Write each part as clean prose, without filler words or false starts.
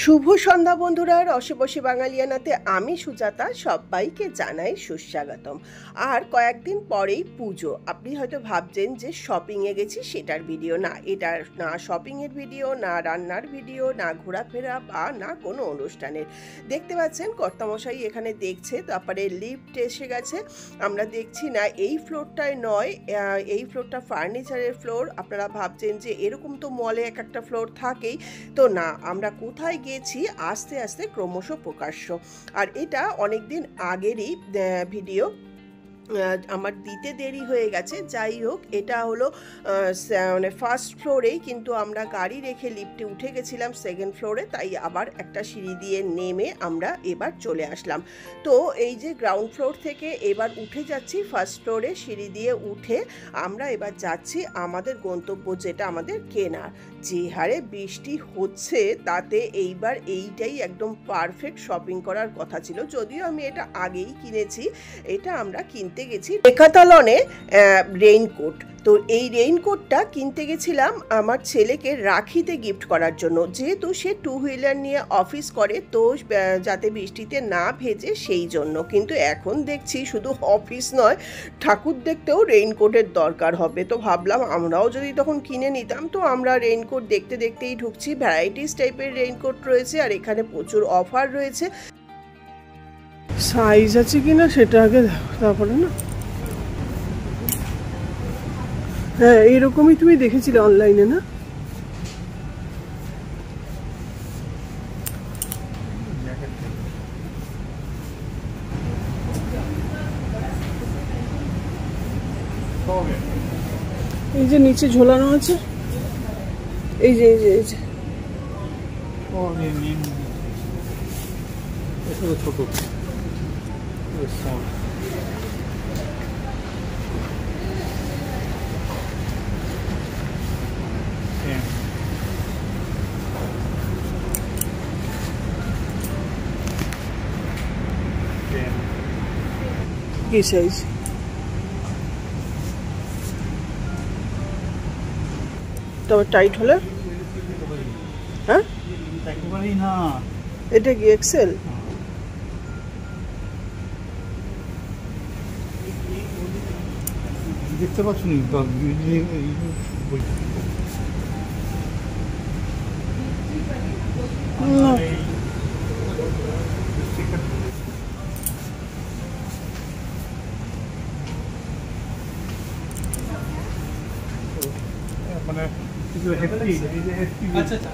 শুভ সন্ধ্যা বন্ধুরা, রসবশী বাঙালিয়ানাতে আমি সুজাতা সবাইকে জানাই সুস্বাগতম। আর কয়েকদিন পরেই পুজো। আপনি হয়তো ভাবছেন যে শপিংয়ে গেছি সেটার ভিডিও, না, এটা না শপিংয়ের ভিডিও, না রান্নার ভিডিও, না ঘোরাফেরা বা না কোনো অনুষ্ঠানের। দেখতে পাচ্ছেন কর্তামশাই এখানে দেখছে, তারপরে লিফট এসে গেছে। আমরা দেখছি না এই ফ্লোরটায় নয়, এই ফ্লোরটা ফার্নিচারের ফ্লোর। আপনারা ভাবছেন যে এরকম তো মলে এক একটা ফ্লোর থাকেই, তো না, আমরা কোথায় গেছি আস্তে আস্তে ক্রমশ প্রকাশ্য। আর এটা অনেক দিন আগেরই ভিডিও, আমার দিতে দেরি হয়ে গেছে। যাই হোক, এটা হলো মানে ফার্স্ট ফ্লোরেই, কিন্তু আমরা গাড়ি রেখে লিফটে উঠে গেছিলাম সেকেন্ড ফ্লোরে, তাই আবার একটা সিঁড়ি দিয়ে নেমে আমরা এবার চলে আসলাম। তো এই যে গ্রাউন্ড ফ্লোর থেকে এবার উঠে যাচ্ছি ফার্স্ট ফ্লোরে, সিঁড়ি দিয়ে উঠে আমরা এবার যাচ্ছি আমাদের গন্তব্য, যেটা আমাদের কেনার। যে হারে বৃষ্টি হচ্ছে তাতে এইবার এইটাই একদম পারফেক্ট শপিং করার কথা ছিল, যদিও আমি এটা আগেই কিনেছি। এটা আমরা কিনতে গেছি ডেকাথলনে রেইনকোট। তো এই রেইনকোটটা কিনতে গেছিলাম আমার ছেলেকে রাখিতে গিফট করার জন্য, যেহেতু সে টু হুইলার নিয়ে অফিস করে, তো যাতে বৃষ্টিতে না ভেজে সেই জন্য। কিন্তু এখন দেখছি শুধু অফিস নয়, ঠাকুর দেখতেও রেইনকোটের দরকার হবে। তো ভাবলাম আমরাও যদি তখন কিনে নিতাম। তো আমরা রেইনকোট দেখতে দেখতেই ঢুকছি। ভ্যারাইটিস টাইপের রেইনকোট রয়েছে, আর এখানে প্রচুর অফার রয়েছে। সাইজ আছে কিনা সেটা আগে দেখো, তারপরে না। হ্যাঁ, এইরকমই তুমি দেখেছিলে অনলাইনে, না? এই যে নিচে ঝোলানো আছে, এই যে এই যে এই যে ছোট কি সাইজ? তবে টাইট হলে, হ্যাঁ একেবারেই না। এটা কি এক্সেল? দেখতে পাচ্ছ নি? মানে আচ্ছা আচ্ছা,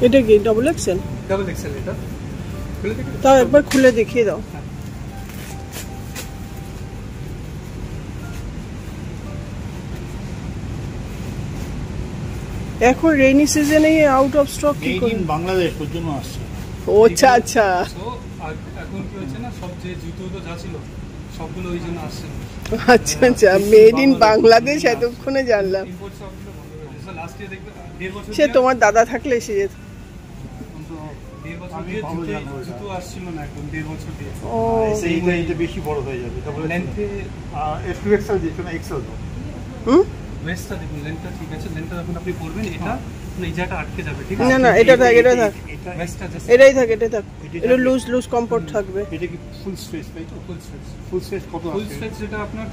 এটা কি ডবল এক্সেল? Double XL. এটা তাও একবার খুলে দেখিয়ে দাও। এখন রেইনি সিজনে আউট অফ স্টক কি করে? বাংলাদেশ পর্যন্ত আসছে। ও আচ্ছা আচ্ছা, এখন কি হচ্ছে না, সব যে জুতো তো যা ছিল সবগুলো ওই জন্য আসছে। আচ্ছা আচ্ছা, মেড ইন বাংলাদেশ এতক্ষণে জানলাম। সে তোমার দাদা থাকলে এসে যেত। বেশি বড় হয়ে যাবে। ঠিক আছে, আপনি করবেন এটা, এই জায়গাটা আটকে যাবে। ঠিক আছে, না না, এটা থাক, এটা থাক, এটাই থাক, এটা থাক, এটা লুজ লুজ কমফোর্ট থাকবে। এটা কি ফুল স্ট্রেচ? তাই তো, ফুল স্ট্রেচ। ফুল স্ট্রেচ কত? ফুল স্ট্রেচ যেটা আপনার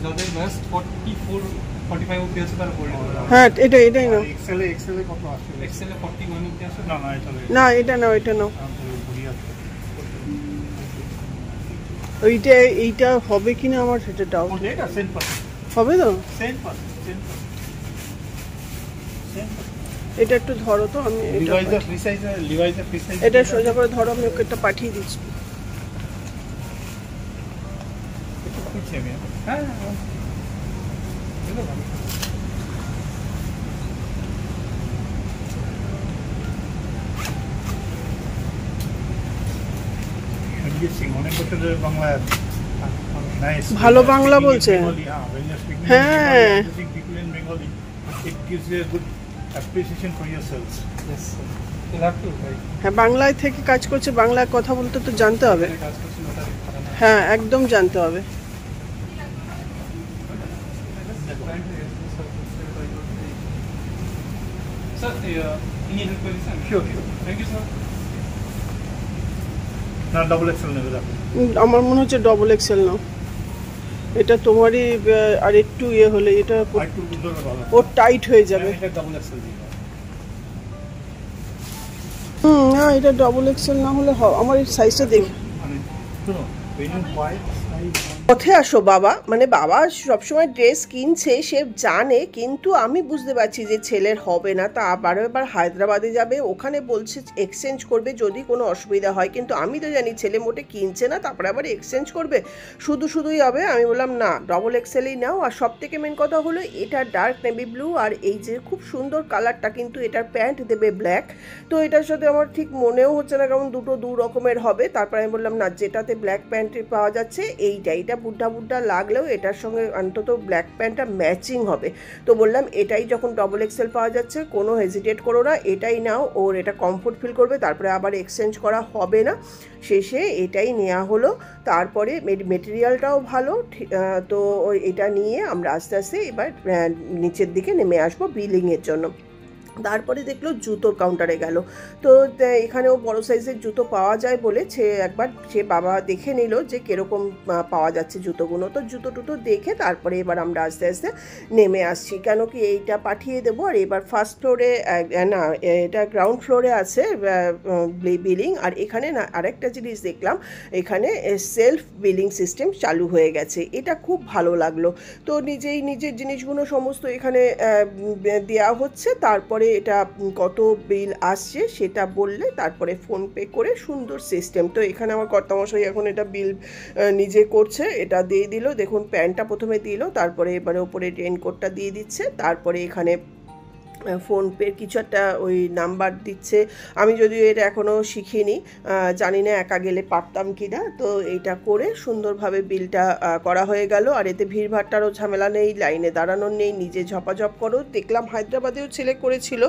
যাদের ওয়েস্ট 44-45 অবধি আছে তার উপরে। হ্যাঁ, এটাই নাও। এক্সেলে কত আসে? এক্সেলে 41 অবধি আসে। না না, এটা না, এটা নাও, এটা নাও। এইটা হবে কিনা আমার সেটা ডাউট। এটা 10% হবে তো? 10%। এটা একটু ধরো তো, আমি এটা সোজা করে ধরো, আমি ওকে একটা পাঠিয়ে দিচ্ছি। হ্যাঁ, ভালো বাংলা বলছে। হ্যাঁ, হ্যাঁ, বাংলায় থেকে কাজ করছে, বাংলায় কথা বলতে তো জানতে হবে। হ্যাঁ, একদম জানতে হবে। Sir, any other queries? Sure. Thank you, sir. না ডাবল এক্সেল নেবে দেখো। আমার মনে হচ্ছে ডবল এক্সেল নাও, এটা তোমারই আর একটু ইয়ে হলে এটা আর একটু উল্টোটা ভালো। ও টাইট হয়ে যাবে। এটা ডাবল এক্সেল দিই। না এটা ডবল এক্সেল না হলে আমার এই সাইজটা দেখি। মানে শুনো, when you buy size পথে আসো বাবা, মানে বাবা সবসময় ড্রেস কিনছে, সে জানে, কিন্তু আমি বুঝতে পারছি যে ছেলের হবে না, তা আবারও এবার হায়দ্রাবাদে যাবে, ওখানে বলছে এক্সচেঞ্জ করবে যদি কোনো অসুবিধা হয়, কিন্তু আমি তো জানি ছেলে মোটে কিনছে না, তারপরে আবার এক্সচেঞ্জ করবে, শুধুই হবে। আমি বললাম না, ডবল এক্সেলই নাও। আর সব থেকে মেন কথা হলো এটা ডার্ক নেভি ব্লু, আর এই যে খুব সুন্দর কালারটা, কিন্তু এটার প্যান্ট দেবে ব্ল্যাক, তো এটার সাথে আমার ঠিক মনেও হচ্ছে না কারণ দুটো দু রকমের হবে। তারপরে আমি বললাম না, যেটাতে ব্ল্যাক প্যান্ট পাওয়া যাচ্ছে এটা বুড্ঢা লাগলেও এটার সঙ্গে অন্তত ব্ল্যাক প্যান্টটা ম্যাচিং হবে। তো বললাম এটাই যখন ডবল এক্সেল পাওয়া যাচ্ছে, কোনো হেজিটেট করো না, এটাই নাও, ওর এটা কমফোর্ট ফিল করবে, তারপরে আবার এক্সচেঞ্জ করা হবে না। শেষে এটাই নেওয়া হলো। তারপরে মেটেরিয়ালটাও ভালো, তো এটা নিয়ে আমরা আস্তে আস্তে এবার নিচের দিকে নেমে আসবো বিলিংয়ের জন্য। তারপরে দেখলো জুতোর কাউন্টারে গেল, তো এখানেও বড় সাইজের জুতো পাওয়া যায় বলে একবার সে বাবা দেখে নিল যে কীরকম পাওয়া যাচ্ছে জুতোগুলো, তো জুতো টুতো দেখে তারপরে এবার আমরা আস্তে আস্তে নেমে আসছি, কেন কি এইটা পাঠিয়ে দেবো। আর এবার ফার্স্ট ফ্লোরে না, এটা গ্রাউন্ড ফ্লোরে আছে বিলিং। আর এখানে না আরেকটা জিনিস দেখলাম, এখানে সেলফ বিলিং সিস্টেম চালু হয়ে গেছে, এটা খুব ভালো লাগলো। তো নিজের জিনিসগুলো সমস্ত এখানে দেওয়া হচ্ছে, তারপরে এটা কত বিল আসছে সেটা বললে তারপরে ফোনপে করে সুন্দর সিস্টেম। তো এখানে আমার কর্তামশাই এখন এটা বিল নিজে করছে, এটা দিয়ে দিল। দেখুন প্যান্টটা প্রথমে দিল, তারপরে এবারে ওপরে রেইনকোটটা দিয়ে দিচ্ছে, তারপরে এখানে ফোনপের কিছু একটা ওই নাম্বার দিচ্ছে। আমি যদিও এটা এখনও শিখিনি, জানি না একা গেলে পারতাম কি না। তো এইটা করে সুন্দরভাবে বিলটা করা হয়ে গেল। আর এতে ভিড়ভাট্টারও ঝামেলা নেই, লাইনে দাঁড়ানোর নেই, নিজে ঝপাঝপ করো। দেখলাম হায়দ্রাবাদেও ছেলে করেছিল,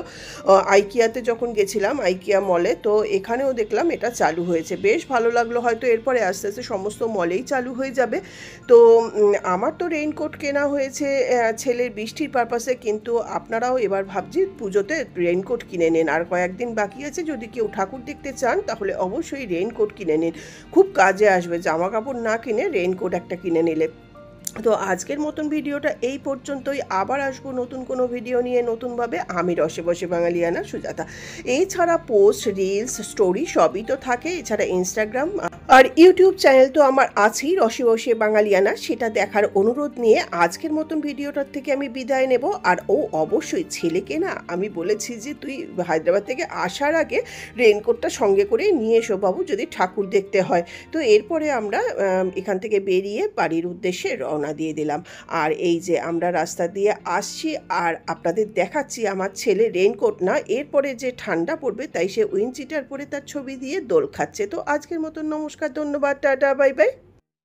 আইকিয়াতে যখন গেছিলাম, আইকিয়া মলে, তো এখানেও দেখলাম এটা চালু হয়েছে, বেশ ভালো লাগলো। হয়তো এরপরে আস্তে আস্তে সমস্ত মলেই চালু হয়ে যাবে। তো আমার তো রেইনকোট কেনা হয়েছে ছেলের বৃষ্টির পারপাসে, কিন্তু আপনারাও এবার ভাবছি পুজোতে রেইনকোট কিনে নিন। আর কয়েকদিন বাকি আছে, যদি কেউ ঠাকুর দেখতে চান তাহলে অবশ্যই রেইনকোট কিনে নিন, খুব কাজে আসবে। জামা কাপড় না কিনে রেইনকোট একটা কিনে নিলে। তো আজকের মতন ভিডিওটা এই পর্যন্তই, আবার আসবো নতুন কোনো ভিডিও নিয়ে নতুনভাবে। আমি রসে বসে বাঙালিয়ানা সুজাতা। এছাড়া পোস্ট, রিলস, স্টোরি সবই তো থাকে, এছাড়া ইনস্টাগ্রাম আর ইউটিউব চ্যানেল তো আমার আছেই, রসে বসে বাঙালিয়ানা, সেটা দেখার অনুরোধ নিয়ে আজকের মতন ভিডিওটার থেকে আমি বিদায় নেব। আর অবশ্যই ছেলেকে না আমি বলেছি যে তুই হায়দ্রাবাদ থেকে আসার আগে রেইনকোটটা সঙ্গে করে নিয়ে এসো বাবু, যদি ঠাকুর দেখতে হয়। তো এরপরে আমরা এখান থেকে বেরিয়ে বাড়ির উদ্দেশ্যে রওনা দিয়ে দিলাম। আর এই যে আমরা রাস্তা দিয়ে আসছি, আর আপনাদের দেখাচ্ছি আমার ছেলে রেইনকোট না, এরপরে যে ঠান্ডা পড়বে তাই সে উইন্ড চিটার পরে তার ছবি দিয়ে দোল খাচ্ছে। তো আজকের মতন নমস্কার, ধন্যবাদ, টাটা, বাই বাই।